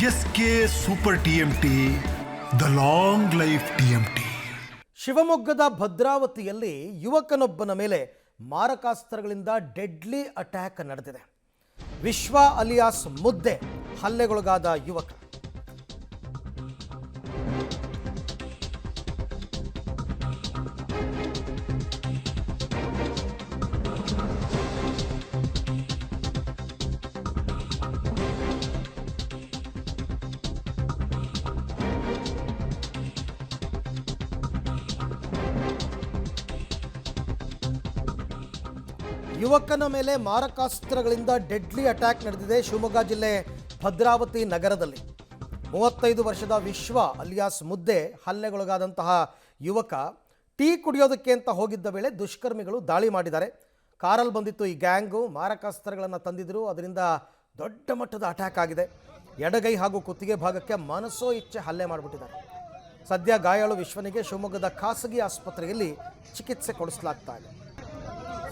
S K super TMT, the long life TMT. ಶಿವಮೊಗ್ಗದ ಭದ್ರಾವತಿಯಲ್ಲಿ ಯುವಕನೊಬ್ಬನ ಮೇಲೆ ಮಾರಕಾಸ್ತ್ರಗಳಿಂದ ಡೆಡ್ಲಿ ಅಟ್ಯಾಕ್ ನಡೆದಿದೆ. ವಿಶ್ವ ಅಲಿಯಾಸ್ ಮುದ್ದೆ ಹಲ್ಲೆಗೊಳಗಾದ ಯುವಕ. ಯುವಕನ ಮೇಲೆ ಮಾರಕಾಸ್ತ್ರಗಳಿಂದ ಡೆಡ್ಲಿ ಅಟ್ಯಾಕ್ ನಡೆದಿದೆ. ಶಿವಮೊಗ್ಗ ಜಿಲ್ಲೆ ಭದ್ರಾವತಿ ನಗರದಲ್ಲಿ 35 ವರ್ಷದ ವಿಶ್ವ ಅಲಿಯಾಸ್ ಮುದ್ದೆ ಹಲ್ಲೆಗೊಳಗಾದಂತಹ ಯುವಕ ಟೀ ಕುಡಿಯೋದಕ್ಕೆ ಅಂತ ಹೋಗಿದ್ದ ವೇಳೆ ದುಷ್ಕರ್ಮಿಗಳು ದಾಳಿ ಮಾಡಿದ್ದಾರೆ. ಕಾರಲ್ಲಿ ಬಂದಿತ್ತು ಈ ಗ್ಯಾಂಗು, ಮಾರಕಾಸ್ತ್ರಗಳನ್ನು ತಂದಿದ್ರು. ಅದರಿಂದ ದೊಡ್ಡ ಮಟ್ಟದ ಅಟ್ಯಾಕ್ ಆಗಿದೆ. ಎಡಗೈ ಹಾಗೂ ಕುತ್ತಿಗೆ ಭಾಗಕ್ಕೆ ಮನಸೋ ಇಚ್ಛೆ ಹಲ್ಲೆ ಮಾಡಿಬಿಟ್ಟಿದ್ದಾರೆ. ಸದ್ಯ ಗಾಯಾಳು ವಿಶ್ವನಿಗೆ ಶಿವಮೊಗ್ಗದ ಖಾಸಗಿ ಆಸ್ಪತ್ರೆಯಲ್ಲಿ ಚಿಕಿತ್ಸೆ ಕೊಡಿಸಲಾಗ್ತಾ ಇದೆ.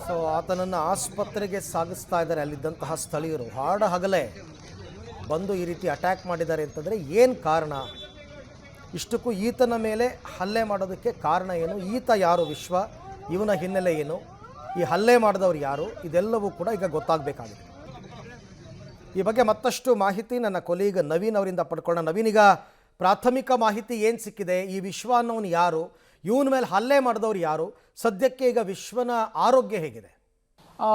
ಸೊ ಆತನನ್ನು ಆಸ್ಪತ್ರೆಗೆ ಸಾಗಿಸ್ತಾ ಇದ್ದಾರೆ ಅಲ್ಲಿದ್ದಂತಹ ಸ್ಥಳೀಯರು. ಹಾಡ ಹಗಲೇ ಬಂದು ಈ ರೀತಿ ಅಟ್ಯಾಕ್ ಮಾಡಿದ್ದಾರೆ ಅಂತಂದರೆ ಏನು ಕಾರಣ? ಇಷ್ಟಕ್ಕೂ ಈತನ ಮೇಲೆ ಹಲ್ಲೆ ಮಾಡೋದಕ್ಕೆ ಕಾರಣ ಏನು? ಈತ ಯಾರು ವಿಶ್ವ? ಇವನ ಹಿನ್ನೆಲೆ ಏನು? ಈ ಹಲ್ಲೆ ಮಾಡಿದವರು ಯಾರು? ಇದೆಲ್ಲವೂ ಕೂಡ ಈಗ ಗೊತ್ತಾಗಬೇಕಾಗಿದೆ. ಈ ಬಗ್ಗೆ ಮತ್ತಷ್ಟು ಮಾಹಿತಿ ನನ್ನ ಕೊಲೀಗ್ ನವೀನ್ ಅವರಿಂದ ಪಡ್ಕೊಳ್ಳೋಣ. ನವೀನ್, ಈಗ ಪ್ರಾಥಮಿಕ ಮಾಹಿತಿ ಏನು ಸಿಕ್ಕಿದೆ? ಈ ವಿಶ್ವ ಅನ್ನೋನು ಯಾರು? ಇವನ ಮೇಲೆ ಹಲ್ಲೆ ಮಾಡಿದವರು ಯಾರು? ಸದ್ಯಕ್ಕೆ ಈಗ ವಿಶ್ವನ ಆರೋಗ್ಯ ಹೇಗಿದೆ?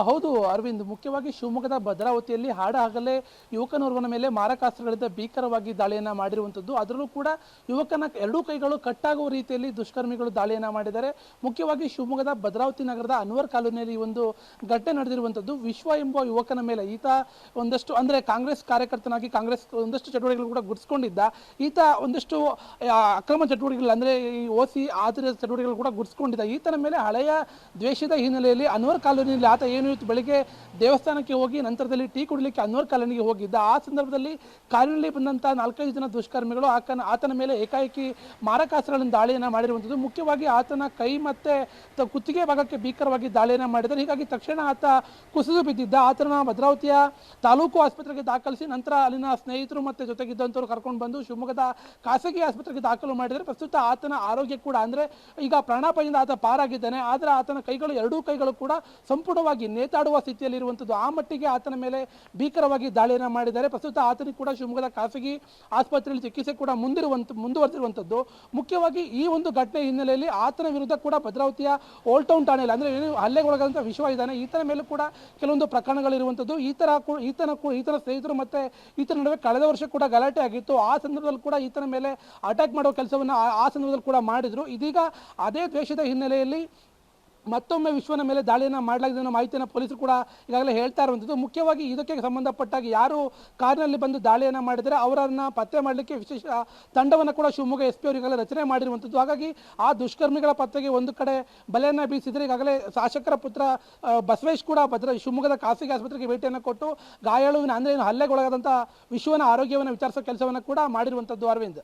ಹೌದು ಅರವಿಂದ್, ಮುಖ್ಯವಾಗಿ ಶಿವಮೊಗ್ಗದ ಭದ್ರಾವತಿಯಲ್ಲಿ ಹಾಡಹಗಲೇ ಯುವಕನೋರ್ವನ ಮೇಲೆ ಮಾರಕಾಸ್ತ್ರಗಳಿಂದ ಭೀಕರವಾಗಿ ದಾಳಿಯನ್ನು ಮಾಡಿರುವಂಥದ್ದು. ಅದರಲ್ಲೂ ಕೂಡ ಯುವಕನ ಎರಡೂ ಕೈಗಳು ಕಟ್ಟಾಗುವ ರೀತಿಯಲ್ಲಿ ದುಷ್ಕರ್ಮಿಗಳು ದಾಳಿಯನ್ನು ಮಾಡಿದ್ದಾರೆ. ಮುಖ್ಯವಾಗಿ ಶಿವಮೊಗ್ಗದ ಭದ್ರಾವತಿ ನಗರದ ಅನ್ವರ್ ಕಾಲೋನಿಯಲ್ಲಿ ಒಂದು ಘಟನೆ ನಡೆದಿರುವಂಥದ್ದು. ವಿಶ್ವ ಎಂಬ ಯುವಕನ ಮೇಲೆ ಈತ ಒಂದಷ್ಟು ಅಂದರೆ ಕಾಂಗ್ರೆಸ್ ಕಾರ್ಯಕರ್ತನಾಗಿ ಕಾಂಗ್ರೆಸ್ ಒಂದಷ್ಟು ಚಟುವಟಿಕೆಗಳು ಕೂಡ ಗುರ್ಸ್ಕೊಂಡಿದ್ದ. ಈತ ಒಂದಷ್ಟು ಅಕ್ರಮ ಚಟುವಟಿಕೆಗಳು ಅಂದರೆ ಈ ಓಸಿ ಆಧಾರಿತ ಚಟುವಟಿಕೆಗಳು ಕೂಡ ಗುರ್ಸ್ಕೊಂಡಿದ್ದ. ಈತನ ಮೇಲೆ ಹಳೆಯ ದ್ವೇಷದ ಹಿನ್ನೆಲೆಯಲ್ಲಿ ಅನ್ವರ್ ಕಾಲೋನಿಯಲ್ಲಿ ಆತ ಏನು ಇತ್ತು, ಬೆಳಿಗ್ಗೆ ದೇವಸ್ಥಾನಕ್ಕೆ ಹೋಗಿ ನಂತರದಲ್ಲಿ ಟೀ ಕುಡಿಲಿಕ್ಕೆ ಅನ್ವರ್ ಕಾಲೋನಿಗೆ ಹೋಗಿದ್ದ. ಆ ಸಂದರ್ಭದಲ್ಲಿ ಕಾರಿನಲ್ಲಿ ಬಂದಂಥ 4-5 ಜನ ದುಷ್ಕರ್ಮಿಗಳು ಆತನ ಮೇಲೆ ಏಕಾಏಕಿ ಮಾರಕಾಸ್ತ್ರಗಳಿಂದ ದಾಳಿಯನ್ನು ಮಾಡಿರುವಂಥದ್ದು. ಮುಖ್ಯವಾಗಿ ಆತನ ಕೈ ಮತ್ತು ಕುತ್ತಿಗೆ ಭಾಗಕ್ಕೆ ಭೀಕರವಾಗಿ ದಾಳಿಯನ್ನು ಮಾಡಿದ್ದಾರೆ. ಹೀಗಾಗಿ ತಕ್ಷಣ ಆತ ಕುಸಿದು ಬಿದ್ದಿದ್ದ. ಆತನ ಭದ್ರಾವತಿಯ ತಾಲೂಕು ಆಸ್ಪತ್ರೆಗೆ ದಾಖಲಿಸಿ ನಂತರ ಅಲ್ಲಿನ ಸ್ನೇಹಿತರು ಮತ್ತು ಜೊತೆಗಿದ್ದಂಥವ್ರು ಕರ್ಕೊಂಡು ಬಂದು ಶಿವಮೊಗ್ಗದ ಖಾಸಗಿ ಆಸ್ಪತ್ರೆಗೆ ದಾಖಲು ಮಾಡಿದರೆ ಪ್ರಸ್ತುತ ಆತನ ಆರೋಗ್ಯ ಕೂಡ ಅಂದರೆ ಈಗ ಪ್ರಾಣಾಪಾಯದಿಂದ ಆತ ಪಾರಾಗಿದ್ದಾನೆ. ಆದರೆ ಆತನ ಕೈಗಳು ಎರಡೂ ಕೈಗಳು ಕೂಡ ಸಂಪೂರ್ಣವಾಗಿ ನೇತಾಡುವ ಸ್ಥಿತಿಯಲ್ಲಿ ಇರುವಂಥದ್ದು. ಆ ಮಟ್ಟಿಗೆ ಆತನ ಮೇಲೆ ಭೀಕರವಾಗಿ ದಾಳಿಯನ್ನು ಮಾಡಿದ್ದಾರೆ. ಪ್ರಸ್ತುತ ಆತನಿಗೆ ಕೂಡ ಶಿವಮೊಗ್ಗದ ಖಾಸಗಿ ಆಸ್ಪತ್ರೆಯಲ್ಲಿ ಚಿಕಿತ್ಸೆ ಕೂಡ ಮುಂದುವರೆದಿರುವಂಥದ್ದು. ಮುಖ್ಯವಾಗಿ ಈ ಒಂದು ಘಟನೆ ಹಿನ್ನೆಲೆಯಲ್ಲಿ ಆತನ ವಿರುದ್ಧ ಕೂಡ ಭದ್ರಾವತಿಯ ಓಲ್ಡ್ ಟೌನ್ ಠಾಣೆಯಲ್ಲಿ ಅಂದರೆ ಹಲ್ಲೆಗೊಳಗಾದಂಥ ವಿಶ್ವ ಇದ್ದಾನೆ, ಈತನ ಮೇಲೆ ಕೂಡ ಕೆಲವೊಂದು ಪ್ರಕರಣಗಳಿರುವಂಥದ್ದು. ಈತನ ಸ್ನೇಹಿತರು ಮತ್ತು ಈತನ ನಡುವೆ ಕಳೆದ ವರ್ಷ ಕೂಡ ಗಲಾಟೆ ಆಗಿತ್ತು. ಆ ಸಂದರ್ಭದಲ್ಲಿ ಕೂಡ ಈತನ ಮೇಲೆ ಅಟ್ಯಾಕ್ ಮಾಡುವ ಕೆಲಸವನ್ನು ಆ ಸಂದರ್ಭದಲ್ಲಿ ಕೂಡ ಮಾಡಿದ್ರು. ಇದೀಗ ಅದೇ ದ್ವೇಷದ ಹಿನ್ನೆಲೆಯಲ್ಲಿ ಮತ್ತೊಮ್ಮೆ ವಿಶ್ವನ ಮೇಲೆ ದಾಳಿಯನ್ನು ಮಾಡಲಾಗಿದೆ ಅನ್ನೋ ಮಾಹಿತಿಯನ್ನು ಪೊಲೀಸರು ಕೂಡ ಈಗಾಗಲೇ ಹೇಳ್ತಾ ಇರುವಂಥದ್ದು. ಮುಖ್ಯವಾಗಿ ಇದಕ್ಕೆ ಸಂಬಂಧಪಟ್ಟಾಗಿ ಯಾರು ಕಾರಿನಲ್ಲಿ ಬಂದು ದಾಳಿಯನ್ನು ಮಾಡಿದರೆ ಅವರನ್ನು ಪತ್ತೆ ಮಾಡಲಿಕ್ಕೆ ವಿಶೇಷ ತಂಡವನ್ನು ಕೂಡ ಶಿವಮೊಗ್ಗ SP ಅವರು ಈಗಾಗಲೇ ರಚನೆ ಮಾಡಿರುವಂಥದ್ದು. ಹಾಗಾಗಿ ಆ ದುಷ್ಕರ್ಮಿಗಳ ಪತ್ತೆಗೆ ಒಂದು ಕಡೆ ಬಲೆಯನ್ನು ಬೀಸಿದರೆ ಈಗಾಗಲೇ ಶಾಸಕರ ಪುತ್ರ ಬಸವೇಶ್ ಕೂಡ ಶಿವಮೊಗ್ಗದ ಖಾಸಗಿ ಆಸ್ಪತ್ರೆಗೆ ಭೇಟಿಯನ್ನು ಕೊಟ್ಟು ಗಾಯಾಳುವಿನ ಅಂದರೆ ಹಲ್ಲೆಗೊಳಗಾದಂಥ ವಿಶ್ವನ ಆರೋಗ್ಯವನ್ನು ವಿಚಾರಿಸೋ ಕೆಲಸವನ್ನು ಕೂಡ ಮಾಡಿರುವಂಥದ್ದು. ಅರವಿಂದ್.